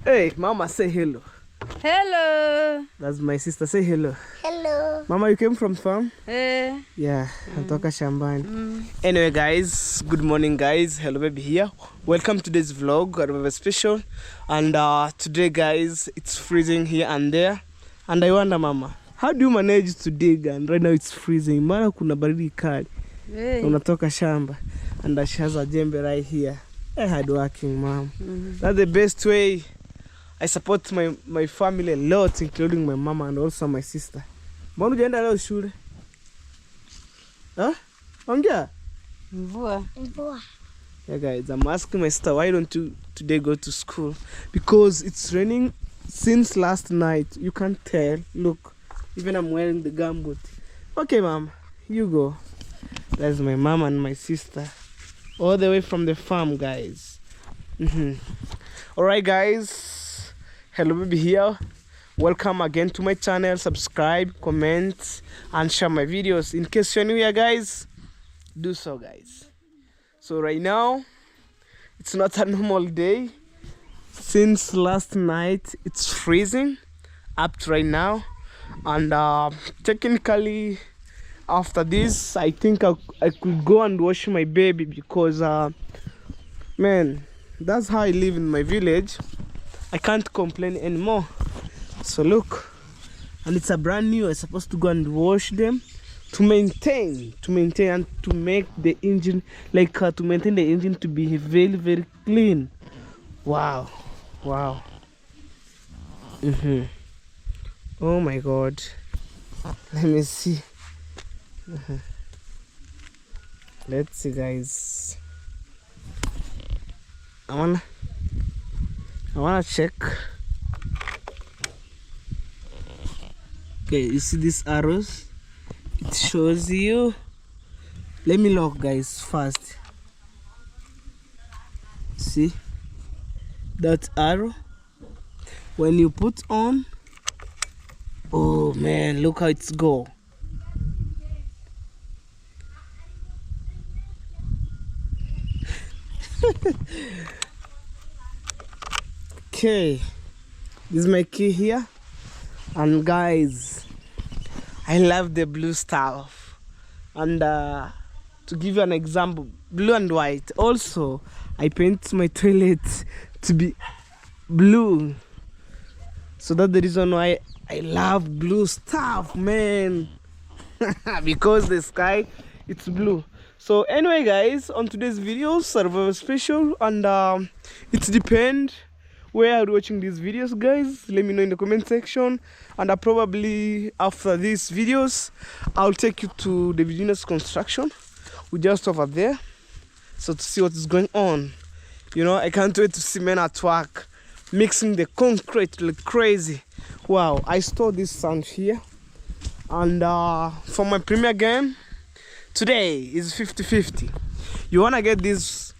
Hey, Mama, say hello. Hello. That's my sister. Say hello. Hello. Mama, you came from farm? Yeah. Natoka shambani. Anyway, guys, good morning, guys. Hello, baby here. Welcome to this vlog. I have a special. And today, guys, it's freezing here and there. And I wonder, Mama, how do you manage to dig? And right now it's freezing. Mara kuna baridi kali. Hey. Unatoka shamba. And she has a jembe right here. Hard working, Mom. That's the best way. I support my family a lot, including my mama and also my sister. Mbona hujaenda leo shule? Huh? Ongea? Mvua. Yeah, guys, I'm asking my sister, why don't you today go to school? Because it's raining since last night. You can't tell. Look, even I'm wearing the gumboot. Okay, Mom, you go. That's my mom and my sister. All the way from the farm, guys. Alright, guys. Hello, baby here. Welcome again to my channel. Subscribe, comment, and share my videos. In case you're new here, guys, do so, guys. So right now, it's not a normal day. Since last night, it's freezing up to right now. And technically, after this, I think I could go and wash my baby because, man, that's how I live in my village. I can't complain anymore. So look, and it's a brand new. I'm supposed to go and wash them to maintain and to make the engine, like to maintain the engine to be very, very clean. Wow. Oh my God. Let me see. Let's see, guys. I wanna check. Okay, you see these arrows? It shows you. Let me lock, guys, first. See that arrow? When you put on, oh man, look how it's go. Okay, this is my key here, and guys, I love the blue stuff. And to give you an example, blue and white. Also, I paint my toilet to be blue, so that's the reason why I love blue stuff, man. Because the sky, it's blue. So anyway, guys, on today's video, survival special, and it depends where are you watching these videos, guys. Let me know in the comment section, and probably after these videos I'll take you to the beginner's construction. We're just over there, so to see what is going on. You know, I can't wait to see men at work mixing the concrete like crazy. Wow, I stored this sand here, and for my premier game today is 50-50. You wanna get this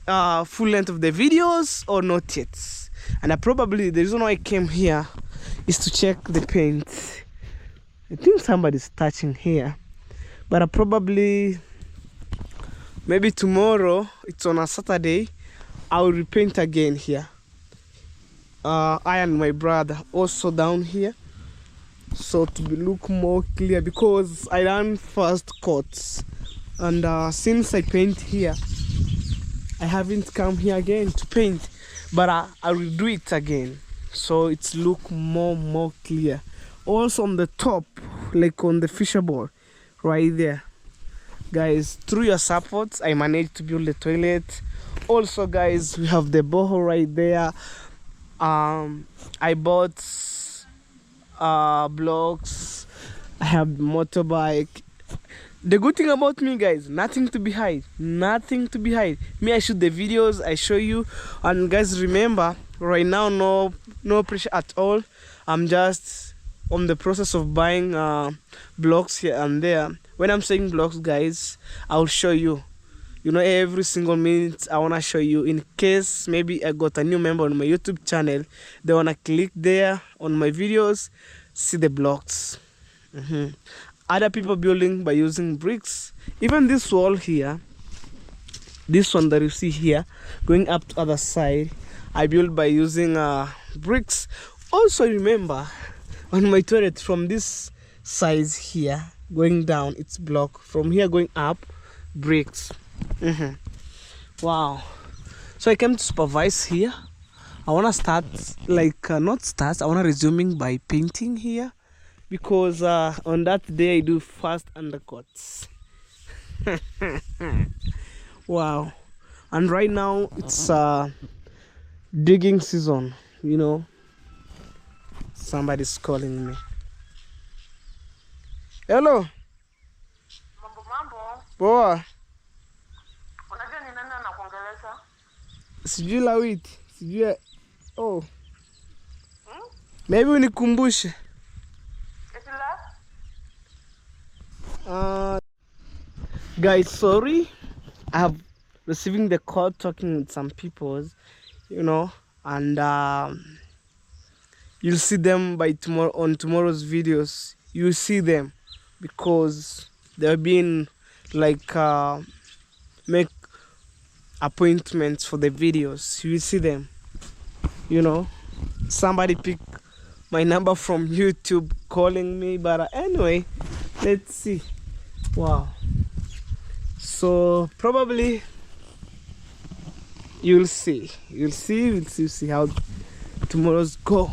full length of the videos or not yet? And probably the reason why I came here is to check the paint. I think somebody's touching here, but probably maybe tomorrow, it's on a Saturday, I will repaint again here. I and my brother also down here, so to look more clear, because I done first coats, and since I paint here, I haven't come here again to paint. But I will do it again, so it's look more clear. Also on the top, like on the fisherboard right there, guys, through your support I managed to build the toilet. Also, guys, we have the borehole right there. I bought blocks. I have the motorbike. The good thing about me, guys, nothing to be hide. Me, I shoot the videos, I show you. And guys, remember, right now, no pressure at all. I'm just on the process of buying blocks here and there. When I'm saying blocks, guys, I'll show you. You know, every single minute I wanna show you, in case maybe I got a new member on my YouTube channel, they wanna click there on my videos, see the blocks. Other people building by using bricks. Even this wall here, This one that you see here, going up to other side, I built by using bricks. Also remember, on my toilet, from this size here going down, it's block. From here going up, bricks. Wow. So I came to supervise here. I want to start, not start, I want to resuming by painting here, because on that day I do fast undercuts. Wow. And right now it's digging season, you know. Somebody's calling me. Hello. Mambo. Poa. Unajua ni nani anakuongelesha? Sijui Lawiti. Sijui. Oh. Maybe unikumbushe. Guys, sorry. I have receiving the call talking with some people, you know, and you'll see them by tomorrow on tomorrow's videos. You'll see them because they're being make appointments for the videos. You will see them, you know. Somebody pick my number from YouTube calling me, but anyway, let's see. Wow. So probably you'll see how tomorrow's go.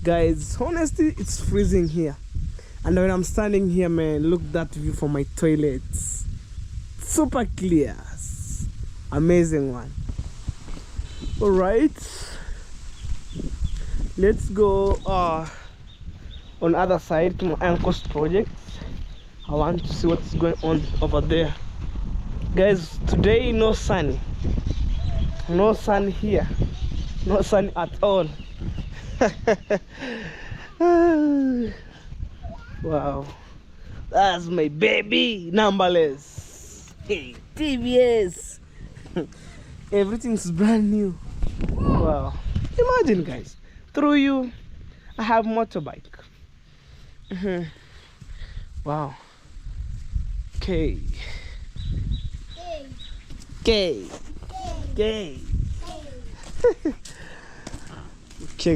Guys, honestly, it's freezing here, and when I'm standing here, man, look that view from my toilets. Super clear, amazing one. All right, let's go on other side to my uncle's project. I want to see what's going on over there. Guys, today no sun here, no sun at all. Wow, that's my baby numberless. Hey, TVS. Everything's brand new. Wow, imagine, guys, through you I have motorbike. Wow. Okay,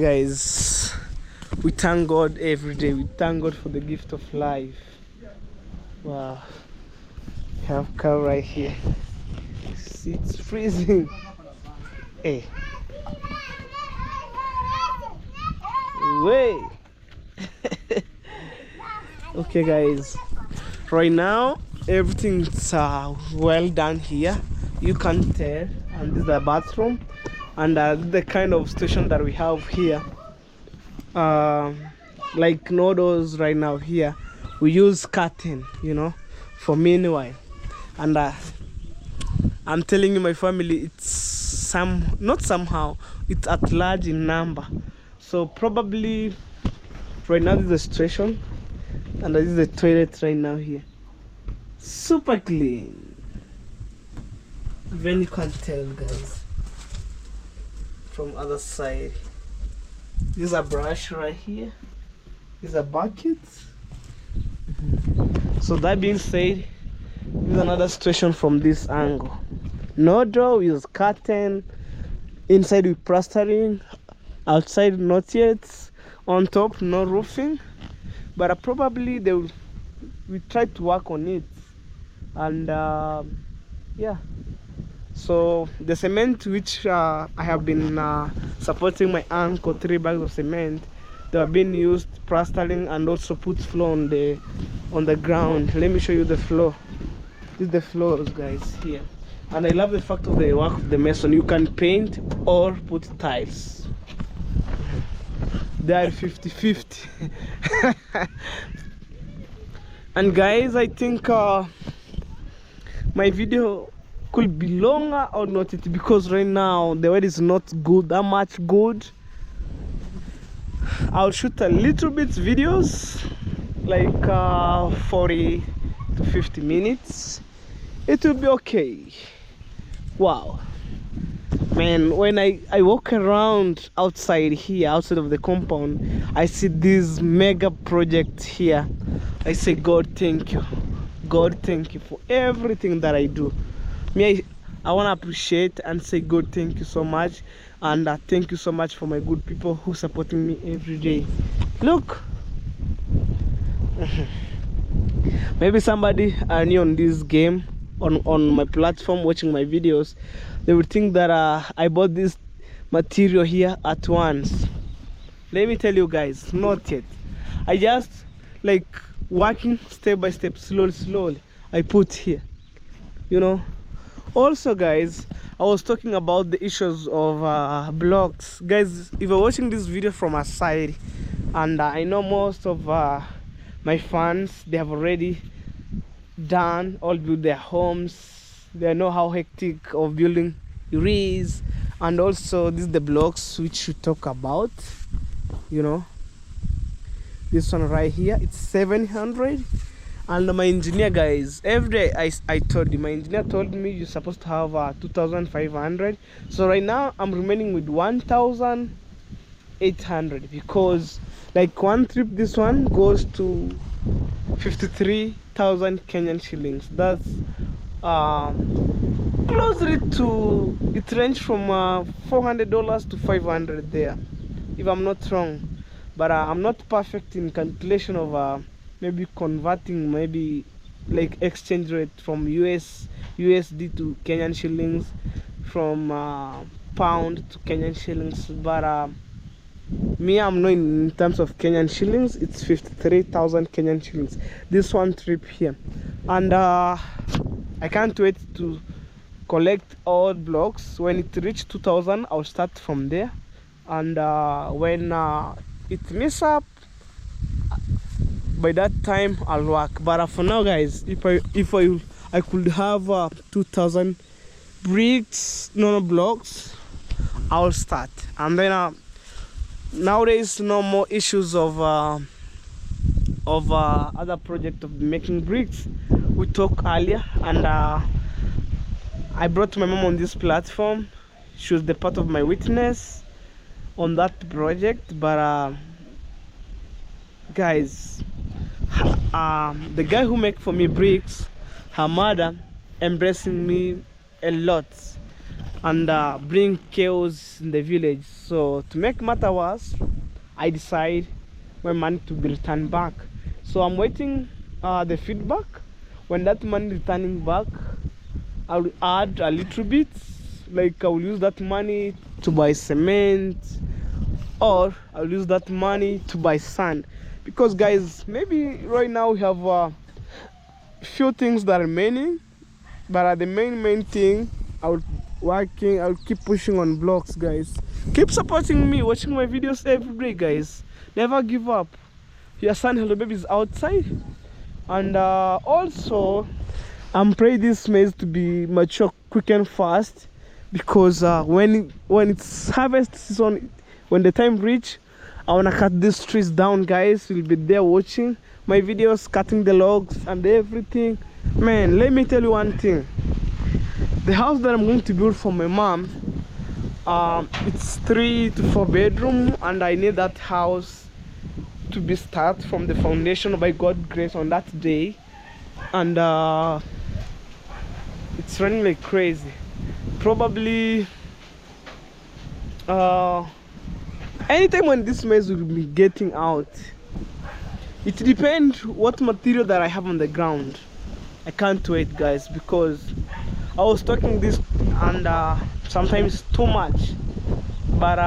guys, we thank God every day. We thank God for the gift of life. Wow, we have car right here. See, it's freezing. Hey, wait. Okay, guys, right now everything's well done here. You can tell, and this is the bathroom, and the kind of station that we have here, like no doors right now here. We use curtain, you know, for meanwhile. And I'm telling you, my family, it's not somehow, it's at large in number. So probably right now this is the station, and this is the toilet right now here. Super clean. Even you can tell, guys, from other side. This is a brush right here. This is a bucket. So that being said, this is another situation from this angle. No door, we use curtain. Inside we plastering. Outside not yet. On top no roofing. But probably we try to work on it. And yeah. So the cement which I have been supporting my uncle, 3 bags of cement, they have been used plastering and also put floor on the ground. Let me show you the floor. This is the floors, guys, here. And I love the fact of the work of the mason. You can paint or put tiles. They are 50-50. And guys, I think my video could be longer or not, because right now the weather is not good, that much good. I'll shoot a little bit videos, like 40 to 50 minutes. It will be okay. Wow, man, when I walk around outside here, outside of the compound, I see this mega project here. I say, God, thank you. God, thank you for everything that I do. Me, I want to appreciate and say good thank you so much, and thank you so much for my good people who supporting me every day. Look. Maybe somebody new on this game, on my platform, watching my videos, they would think that I bought this material here at once. Let me tell you guys, not yet. I just like working step by step, slowly I put here, you know. Also guys, I was talking about the issues of blocks. Guys, if you're watching this video from a side, and I know most of my fans, they have already done all build their homes, they know how hectic of building it is, and also this is the blocks which we talk about, you know. This one right here, it's 700, and my engineer, guys, every day I told you, my engineer told me you're supposed to have 2,500. So right now I'm remaining with 1,800, because like one trip, this one goes to 53,000 Kenyan shillings. That's closely to, it range from $400 to 500 there, if I'm not wrong. But I'm not perfect in calculation of maybe converting, maybe like exchange rate from USD to Kenyan shillings, from pound to Kenyan shillings. But me, I'm knowing in terms of Kenyan shillings, it's 53,000 Kenyan shillings, this one trip here. And I can't wait to collect all blocks. When it reaches 2,000, I'll start from there. And when it mess up, by that time I'll work. But for now, guys, if I could have 2,000 bricks, no blocks, I'll start. And then nowadays no more issues of other project of making bricks. We talked earlier, and I brought my mom on this platform. She was the part of my witness on that project. But guys, the guy who make for me bricks, her mother embracing me a lot, and bring chaos in the village. So to make matter worse, I decide my money to be returned back. So I'm waiting the feedback. When that money returning back, I'll add a little bit, like I'll use that money to buy cement, or I'll use that money to buy sand. Because guys, maybe right now we have few things that are remaining, but the main thing, I'll keep pushing on blocks. Guys, keep supporting me, watching my videos every day, guys. Never give up. Your son Hello Baby is outside. And also I'm praying this maize to be mature quick and fast, because when it's harvest season, when the time reach, I want to cut these trees down. Guys will be there watching my videos, cutting the logs and everything. Man, let me tell you one thing. The house that I'm going to build for my mom, it's 3 to 4 bedroom, and I need that house to be start from the foundation by God's grace on that day. And it's running like crazy. Probably anytime when this maize will be getting out, it depends what material that I have on the ground. I can't wait, guys, because I was talking this, and sometimes too much. But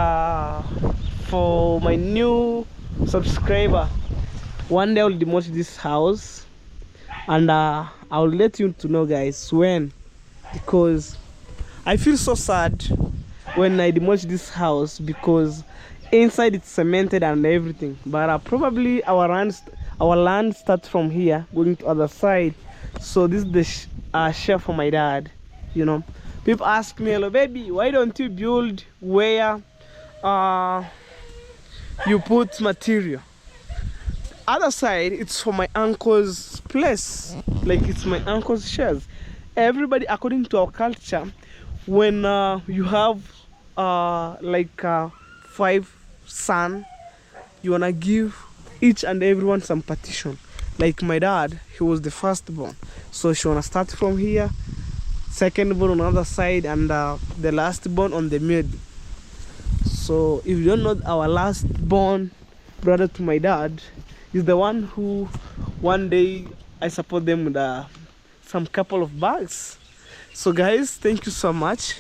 for my new subscriber, one day I'll demolish this house, and I'll let you to know, guys, when. Because I feel so sad when I demolish this house, because inside it's cemented and everything. But probably our land starts from here going to other side. So this is the share for my dad, you know. People ask me, Hello Baby, why don't you build where you put material? Other side, it's for my uncle's place, like it's my uncle's shares. Everybody, according to our culture, when you have like 5 sons, you wanna give each and everyone some partition. Like my dad, he was the firstborn, so she wanna start from here, second born on the other side, and the last born on the mid. So if you don't know, our last born brother to my dad is the one who one day I support them with some couple of bags. So guys, thank you so much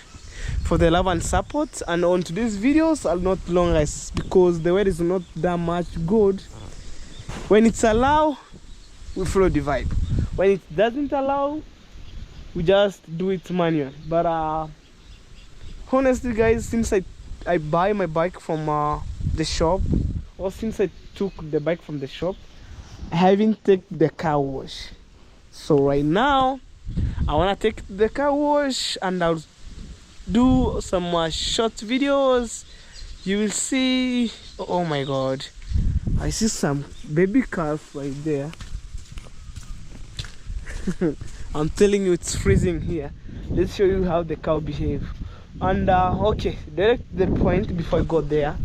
for the love and support. And on today's videos, I'll not long guys, because the weather is not that much good. When it's allowed, we follow the vibe. When it doesn't allow, we just do it manual. But honestly guys, since I buy my bike from the shop, or since I took the bike from the shop, I haven't taken the car wash. So right now I want to take the car wash, and I'll do some short videos. You will see. Oh my god, I see some baby calf right there. I'm telling you, it's freezing here. Let's show you how the cow behave. And okay, direct the point before I go there.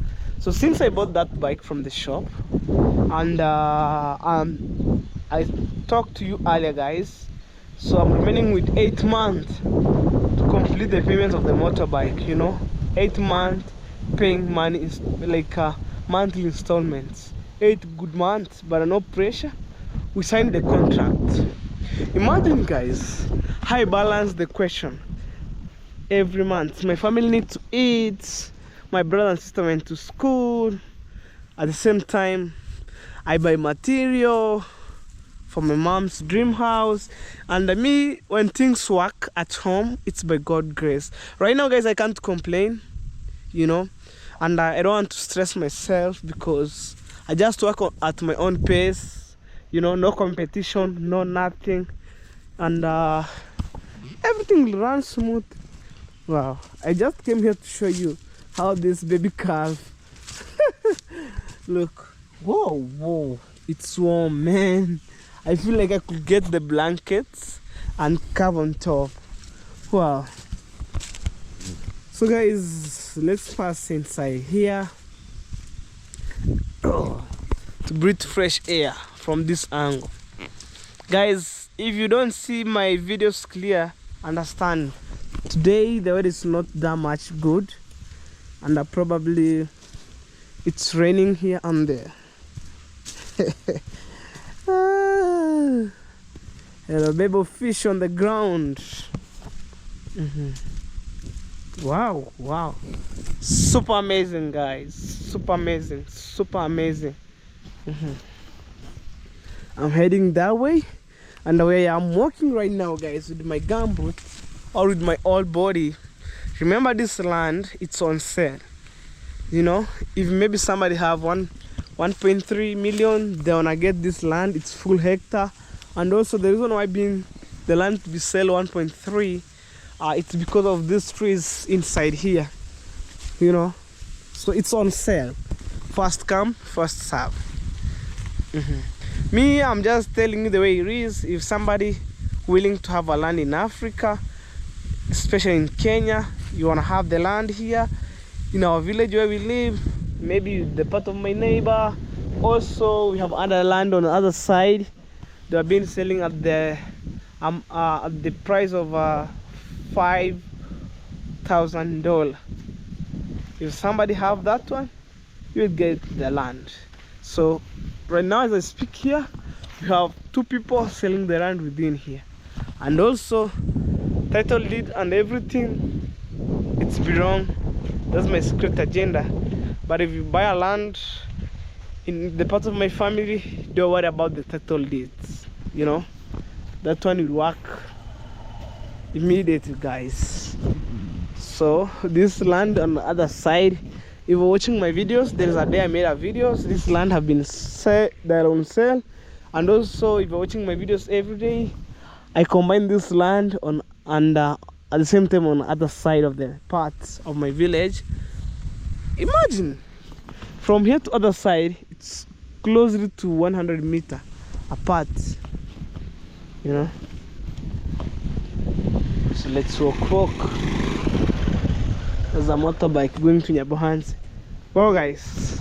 So since I bought that bike from the shop, and I talked to you earlier guys, so I'm remaining with 8 months to complete the payment of the motorbike. You know, 8 months paying money, like monthly installments. 8 good months, but no pressure. We signed the contract. Imagine guys, how I balance the question. Every month my family needs to eat, my brother and sister went to school, at the same time I buy material for my mom's dream house, and me, when things work at home, it's by God's grace. Right now guys, I can't complain, you know, and I don't want to stress myself, because I just work at my own pace, you know, no competition, no nothing, and everything will run smooth. Wow, I just came here to show you how this baby calf look. Whoa, it's warm, man. I feel like I could get the blankets and carve on top. Wow. So guys, let's pass inside here to breathe fresh air from this angle. Guys, if you don't see my videos clear, understand, today the weather is not that much good, and probably it's raining here and there. Hello baby fish on the ground. Wow, super amazing guys, super amazing. I'm heading that way, and the way I'm walking right now guys, with my gumboots or with my old body. Remember, this land, it's on sale. You know, if maybe somebody have 1.3 million, they wanna get this land. It's full hectare. And also the reason why being the land to be sell 1.3, it's because of these trees inside here, you know. So it's on sale, first come first serve. Me, I'm just telling you the way it is. If somebody willing to have a land in Africa, especially in Kenya, you want to have the land here in our village where we live, maybe the part of my neighbor. Also, we have other land on the other side. They have been selling at the price of $5,000. If somebody have that one, you will get the land. So right now as I speak here, we have 2 people selling the land within here, and also title deed and everything, it's belong. That's my secret agenda. But if you buy a land in the part of my family, don't worry about the title deeds, you know, that one will work immediately guys. So this land on the other side, if you're watching my videos, there is a day I made a videos, this land have been they're on sale. And also if you're watching my videos every day, I combine this land on and at the same time on the other side of the parts of my village. Imagine from here to other side, it's closely to 100 meters apart, you know. So let's walk. There's a motorbike going to Nyabohansi. Well guys,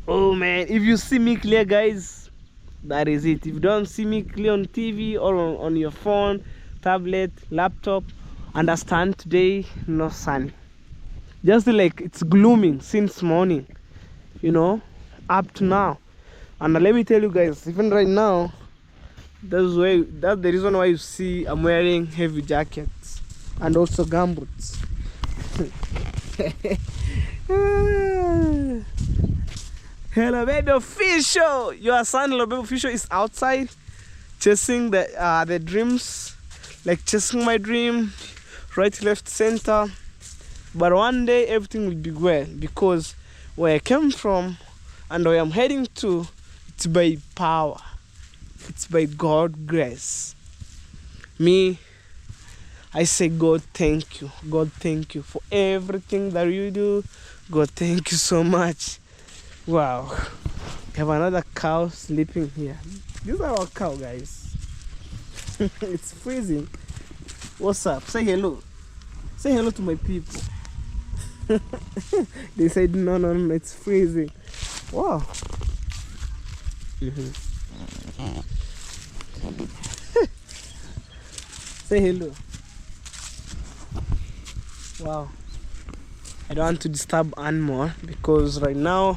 oh man, if you see me clear guys, that is it. If you don't see me clear on TV or on your phone, tablet, laptop, understand today no sun. Just like it's glooming since morning, you know, up to now. And let me tell you guys, even right now, that's the reason why you see I'm wearing heavy jackets and also gumboots. Hello baby official, your son Hello baby official is outside chasing the dreams, like chasing my dream, right, left, center. But one day everything will be well, because where I came from and where I'm heading to, it's by power, it's by God's grace. Me, I say God thank you. God thank you for everything that you do. God thank you so much. Wow. We have another cow sleeping here. This is our cow, guys. It's freezing. What's up? Say hello. Say hello to my people. They said no, it's freezing. Wow. Say hello. Wow. I don't want to disturb animal because right now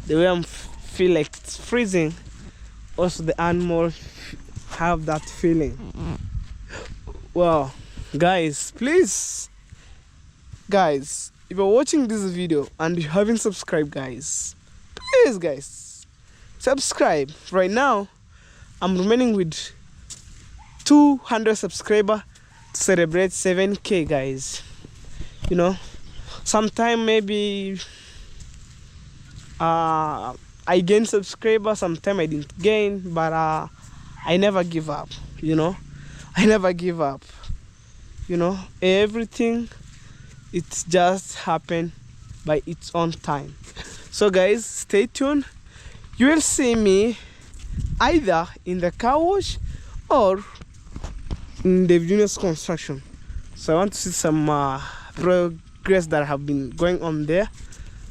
the way I feel like it's freezing, also the animal have that feeling. Wow, guys, please, guys, if you're watching this video and you haven't subscribed, guys, please, guys, subscribe. Right now I'm remaining with 200 subscribers to celebrate 7K, guys. You know, sometime maybe I gain subscribers, sometime I didn't gain, but I never give up, you know. I never give up, you know. Everything, it just happened by its own time. So guys, stay tuned. You will see me either in the car wash or in the Venus construction. So I want to see some progress that have been going on there.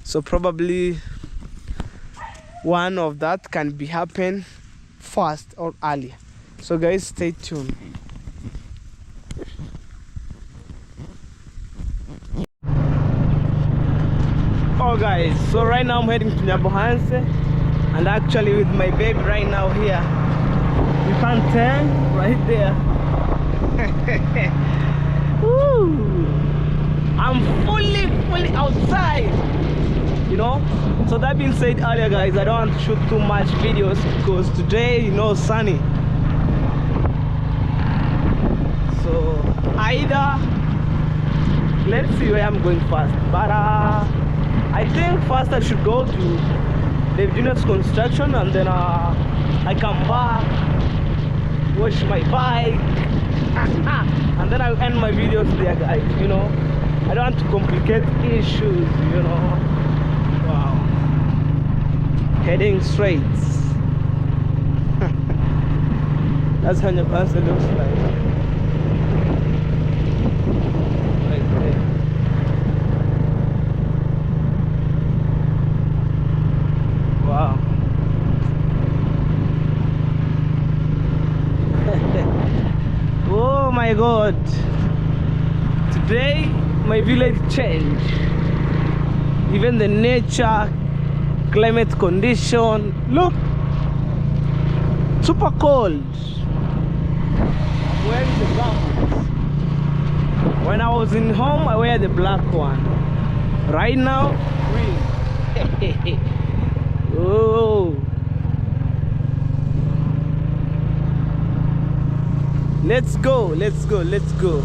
So probably one of that can be happen fast or early. So guys, stay tuned. Oh guys, so right now I'm heading to Nyabohanse, and actually with my baby right now here. You can tell right there. Woo! I'm fully outside, you know. So that being said earlier, guys, I don't want to shoot too much videos because today, you know, sunny. So either let's see where I'm going first, but I think first I should go to the Venus construction, and then I come back, wash my bike, and then I'll end my videos there, guys. You know, I don't want to complicate issues, you know. Wow. Heading straight. That's how your pastor looks like. Right there. Wow. Oh my God. Today my village changed. Even the nature, climate condition, look, super cold. I'm wearing the gumboots. When I was in home, I wear the black one. Right now, green. Oh, let's go, let's go, let's go.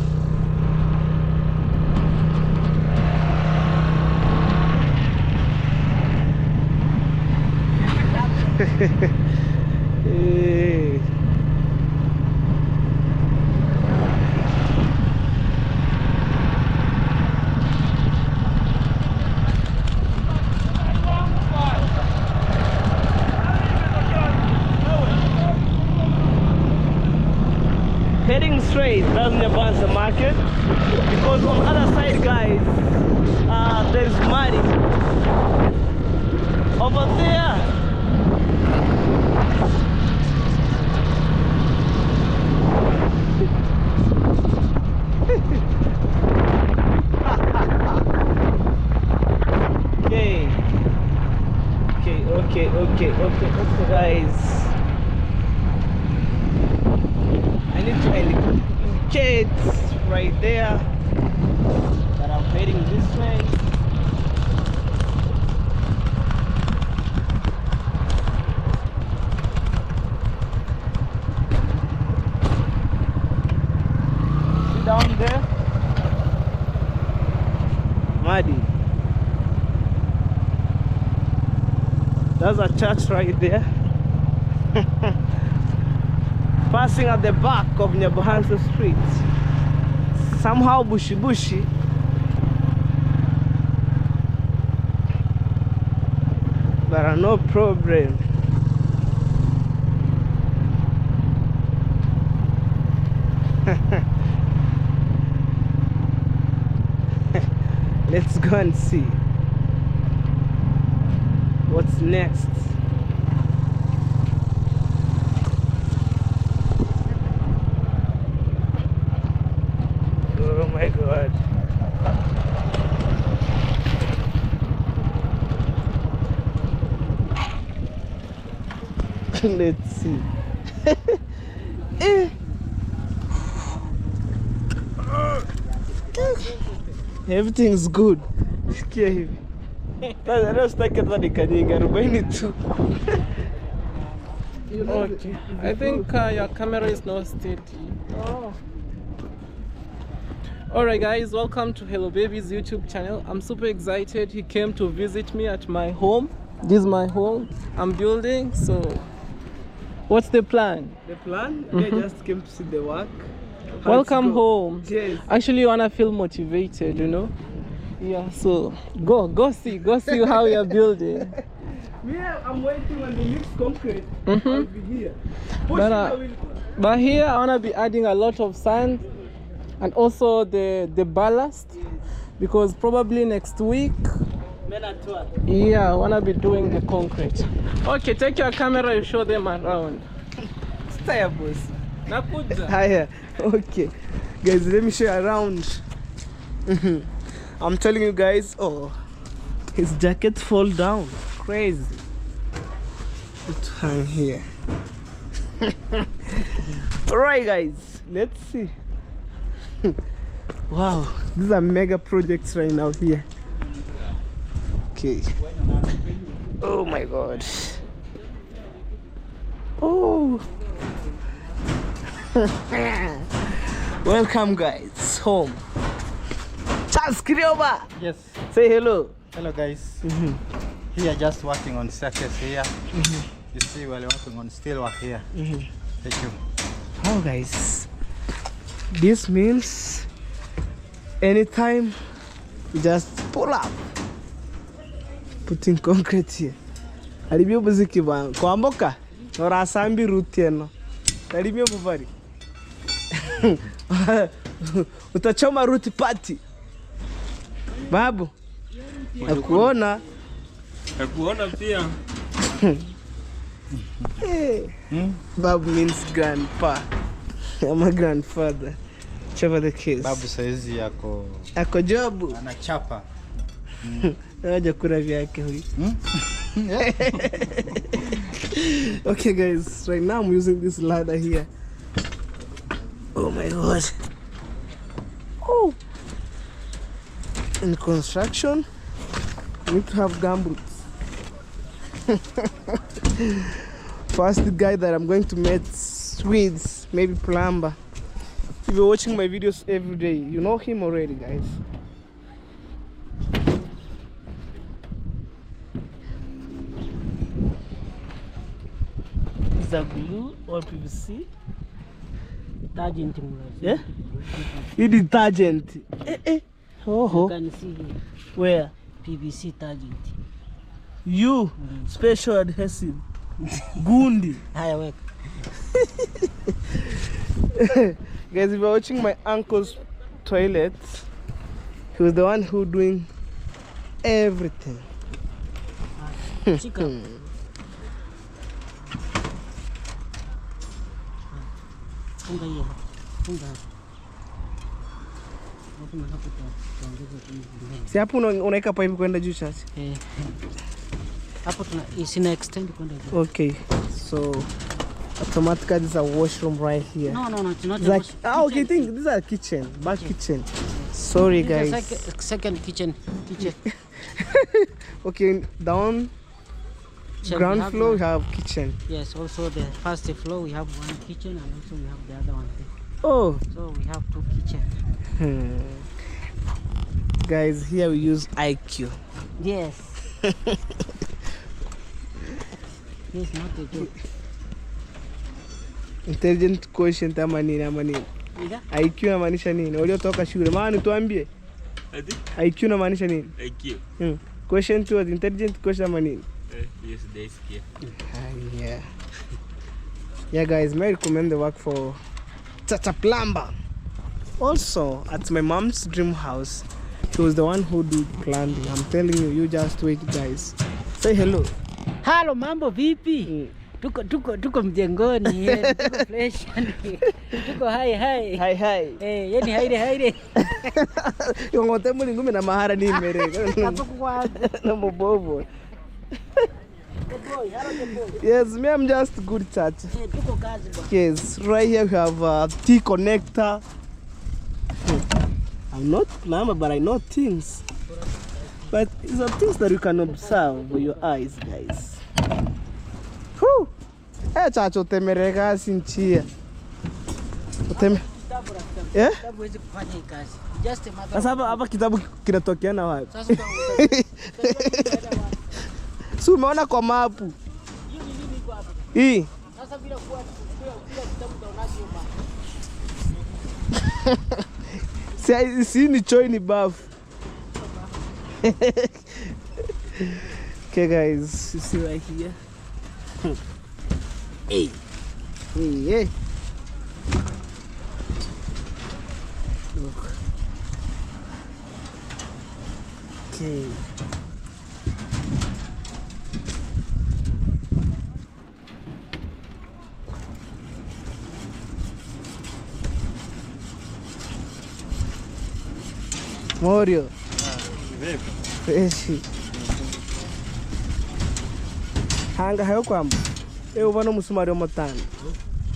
Hey. Heading straight down the Bansa market, because on the other side, guys, there's muddy over there. Okay, it's right there. But I'm heading this way. See down there? Muddy. There's a church right there. Passing at the back of Nyabuhansa Street. Somehow bushy. But no problem. Let's go and see what's next. Oh my God. Let's see. Everything's good. Okay. Okay. I think your camera is not steady. Oh. Alright guys, welcome to Hello Baby's YouTube channel. I'm super excited. He came to visit me at my home. This is my home I'm building. So what's the plan? The plan? I just came to see the work. How Welcome it's go. home. Yes. Actually, you wanna feel motivated, you know? Yeah, so go see how you're building. Yeah, I'm waiting on the mixed concrete. I'll be here. But here I wanna be adding a lot of sand and also the ballast, because probably next week, yeah, I wanna be doing the concrete. Okay, take your camera, you show them around. Stay, boss. Nakuja. Hiya. Okay, guys, let me show you around. I'm telling you guys, oh, his jacket fall down. Crazy. Let's hang here. Alright guys, let's see. Wow, these are mega projects right now here. Okay. Oh my God. Oh. Welcome guys home. Charles Kirioba. Yes. Say hello. Hello guys. Here just working on surface here. You see we're working on steel work here. Thank you. Oh guys, this means anytime you just pull up, putting concrete here. Alibio buziki ba kwamboka ora sambi rutieno. Alibio bubari. Utachoma ruti party. Babu. Nakuona pia. Hey. Babu means grandpa. I'm a grandfather. Whichever the case. Babu saizi yako jobu. anachapa. Haja kula vyake huyu. Okay guys, right now I'm using this ladder here. Oh my God. Oh. In construction, you need to have gumboots. First guy that I'm going to meet with, maybe plumber. If you're watching my videos every day, you know him already, guys. Is that glue or PVC? Detergent. Yeah? You detergent. Oh. You can see here. Where? PVC detergent. You special adhesive. Gundi. Higher work. Guys, if you're watching my uncle's toilet, he was the one who doing everything. Chicken. Funga hiyo. Funga. Hapo hapo tuongeze tu. Si hapo unaweka pipe kwenda juu sasa. Hapo tuna extend kwenda juu. Okay. So Automatically, there's a washroom right here. No, it's not. It's like, okay, think this is a kitchen, back kitchen. Sorry, guys. Second kitchen. Okay, down ground floor we have kitchen. Yes, also the first floor we have one kitchen and also we have the other one there. Oh. So we have 2 kitchens. Guys, here we use IQ. Yes. Yes, not a joke. Intelligent quotient ama nini? IQ inamaanisha nini? Waliotoka shule. Maana tuambie. IQ inamaanisha nini? IQ. Quotient was intelligent quotient ama nini? Yes, they scare. Yeah. Yeah, guys, may I recommend the work for Tata Plumber. Also, at my mom's dream house, she was the one who did plumbing. I'm telling you, you just wait, guys. Say hello. Hello, mambo vipi? Tuko mjengoni, tuko fresh. Tuko hai. Hi. Yani haide. Yongote muli ngume na mahara ni mere. Hapo kwa Na mbobo. Yes, me, I'm just good chat. tuko kazi bwana. Yes, right here we have a T connector. I'm not plumber, but I know things. But these are things that you can observe with your eyes, guys. Whew! Chacho temereka sinchia. Kitabu huwezi kufanya hii kazi. Just a matter. Sasa hapa kitabu kinatokea na wapi? Sasa Si umeona kwa mapu? Hii. sasa bila kitabu utaonaje baba? Si ni choi ni bafu. Okay, guys, you see right here. Hey. Look. Okay. Morio. Freshi. Hanga hayo kwamba. Ubona musumari omotano.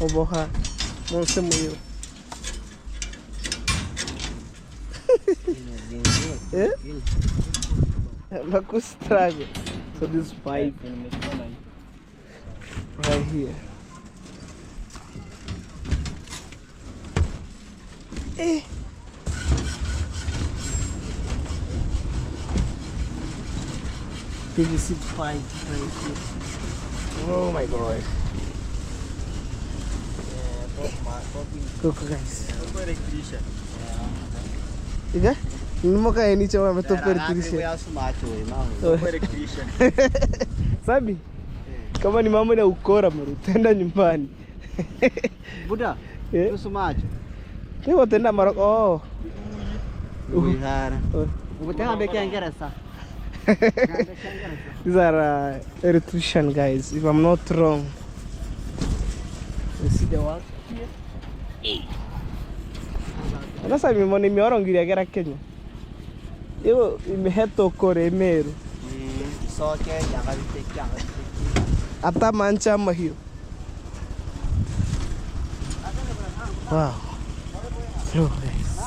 Oboha. Monse muyo. Makustrage. So this pipe right here. PVC pipe right here. Oh my god. Look, guys. Iga? Nimoka eni chawa metopa electrician. Sabi? Kama ni mambo na ukora mru, tenda nyumbani. Buda, nusu macho. Leo tenda Morocco. Oh. Uhara. Ubutanga beke Ingereza. These are electrician guys, if I'm not wrong. You see the work here? Anasa mimoni miorongiri gera Kenya. Yo imeheto kore meru. Soke yanga. Ata mancha mahio. Wow. Look guys.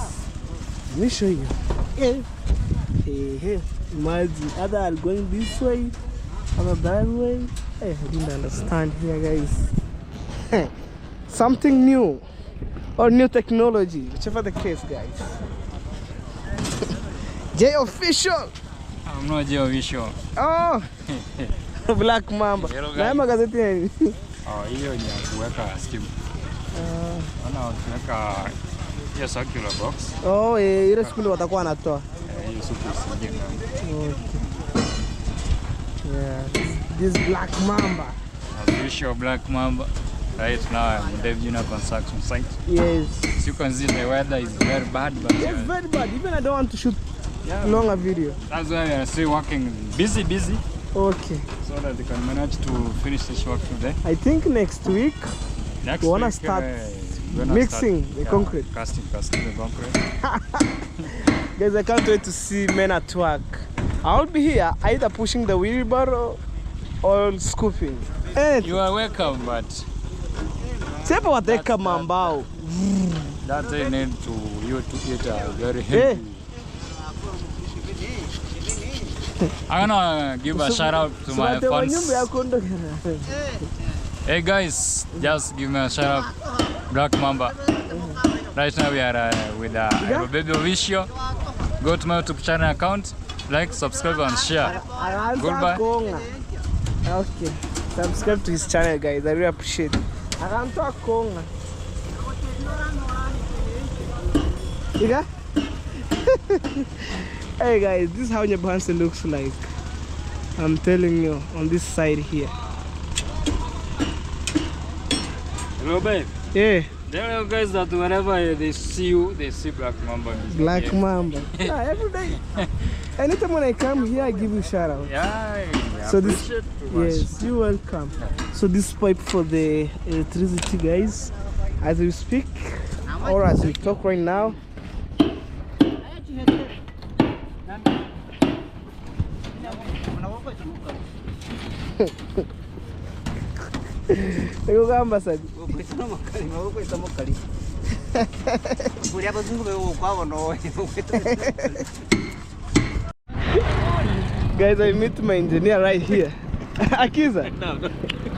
Let me show you. Hey. Imagine other are going this way, other that way. Hey, I didn't understand here, guys. Something new or new technology, whichever the case, guys. J official. I'm not J official. Oh, Black Mamba. Na magazeti nini? Hiyo ni ya kuweka steam. Tunaweka hiyo circular box. Oh, ile siku watakuwa wanatoa. Hiyo super singine. Yeah, this Black Mamba. Official Black Mamba. Right now I'm in the Junior construction site. Yes. As you can see, the weather is very bad, but It's very bad. Even I don't want to shoot longer video. That's why we are still working busy, Okay. so that they can manage to finish this work today. I think next week Next we wanna week, start we're gonna mixing the concrete. Casting the concrete. Guys, I can't wait to see men at work. I'll be here either pushing the wheelbarrow or scooping. You are welcome, but Sepa wateka mambao. That they need to you to eat a very healthy. I'm gonna give a shout out to my fans. Hey guys, just give me a shout out, Black Mamba. Right now we are with Baby Visio. Go to my YouTube channel account, like, subscribe and share. Goodbye. Okay, subscribe to his channel, guys. I really appreciate it. Yeah? Hey guys, this is how Nyabansi looks like. I'm telling you, on this side here. Hello, babe. Yeah. Tell you guys that whenever they see you, they see Black Mamba. Black Mamba. Yeah, every day. Anytime when I come here, I give you a shout out. Yeah, so this, yes, you're welcome. So this pipe for the electricity, guys, as we speak, or as we talk right now. Guys, I meet my engineer right here. Akiza?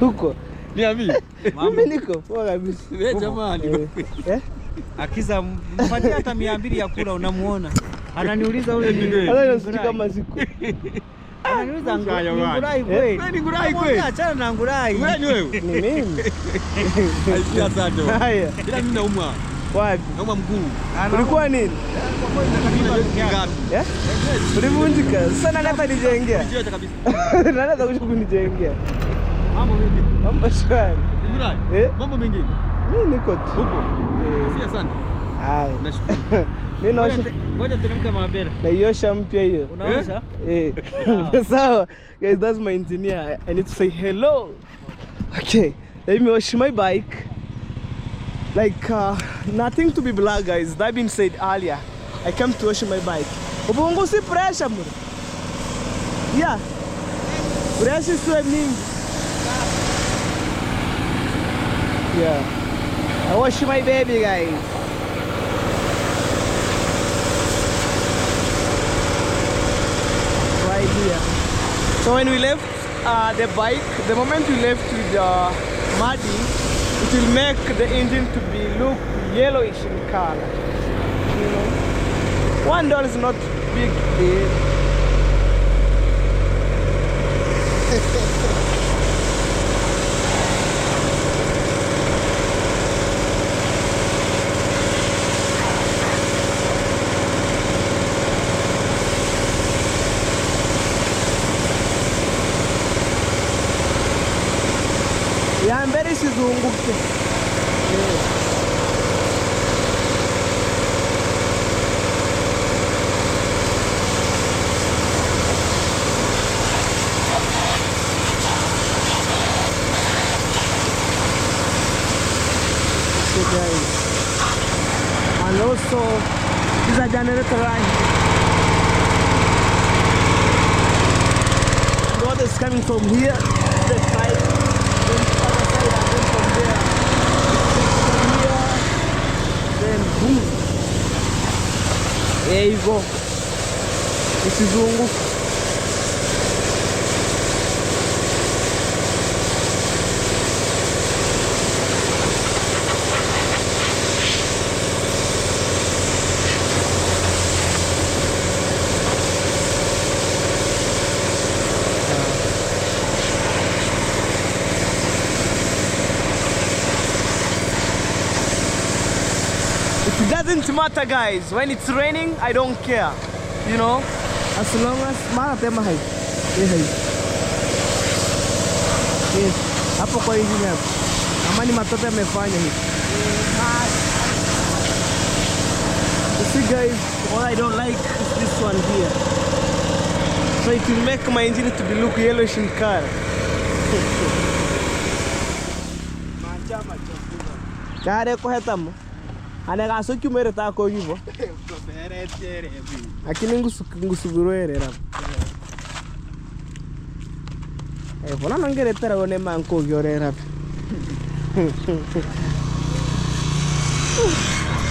Huko? Niambi. Mimi niko poa kabisa. Wewe jamani. Akiza mpatie hata 200 ya kula unamuona. Ananiuliza ule ni wewe. Hata nasikia kama siku. Ananiuliza ngurai kweli. Wewe ni ngurai kweli. Achana na ngurai. Wewe ni wewe. Ni mimi. Aikia sana. Haya. Bila mimi naumwa. Wapi? Naumwa mguu. Ulikuwa nini? Eh? Ulivunjika. Sasa nani atanijengea? Ndio kabisa. Nani atakuja kunijengea? Mambo vipi? Mambo shwari. Ngurai. Mambo mengine. Mimi niko tu. Upo? Si asante. Haya. Nashukuru. Mimi naosha. Ngoja teremka mapera. Naiosha mpya hiyo. Unaosha? So, guys, that's my engineer. I need to say hello. Okay, let me wash my bike. Like, nothing to be black, guys. That being said earlier, I came to wash my bike. Ubungu si pressure, mura. Yeah. Pressure is swimming. Yeah. I wash my baby, guys. Right here. So when we left the bike, the moment we left with muddy, it will make the engine to be look yellowish in color. You know, $1 is not big deal. Ya mbele isizunguke. So guys, and also this is a generator line. The water is coming from here, the pipe. Then boom. There you go. This is Zungu. It doesn't matter, guys. When it's raining, I don't care. You know, as long as yes, hapo kwa hivi hapo. Amani matope yamefanya hivi. You see, guys, what I don't like is this one here. So it will make my engine to be look yellowish in color. Kare ko hetamu. Anega soki mere ta ko gibo. Akini ngusugurwerera. Bona nangere tera one manko gyorera.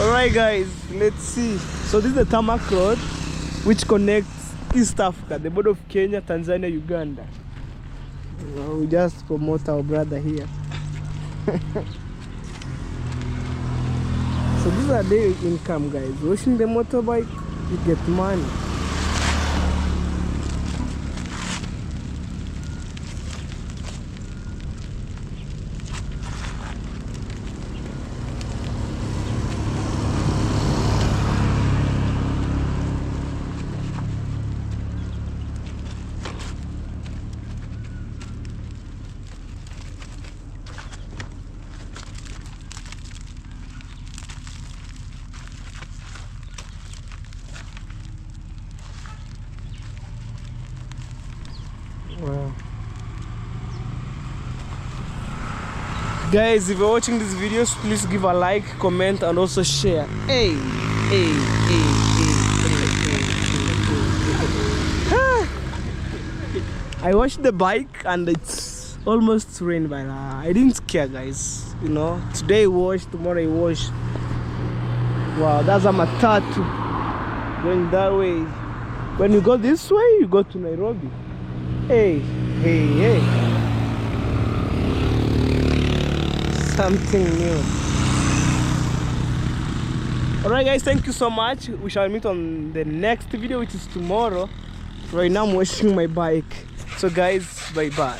Alright guys, let's see. So this is the tarmac road which connects East Africa, the border of Kenya, Tanzania, Uganda. We just promote our brother here. So these are daily income, guys. Washing the motorbike, you get money. Wow. Guys, if you're watching these videos, please give a like, comment, and also share. Hey, hey, hey, hey. I washed the bike and it's almost rained, but I didn't care, guys. You know, today I wash, tomorrow I wash. Wow, that's a matatu going that way. When you go this way, you go to Nairobi. Hey, hey, hey. Something new. Alright guys, thank you so much. We shall meet on the next video, which is tomorrow. Right now I'm washing my bike. So guys, bye bye.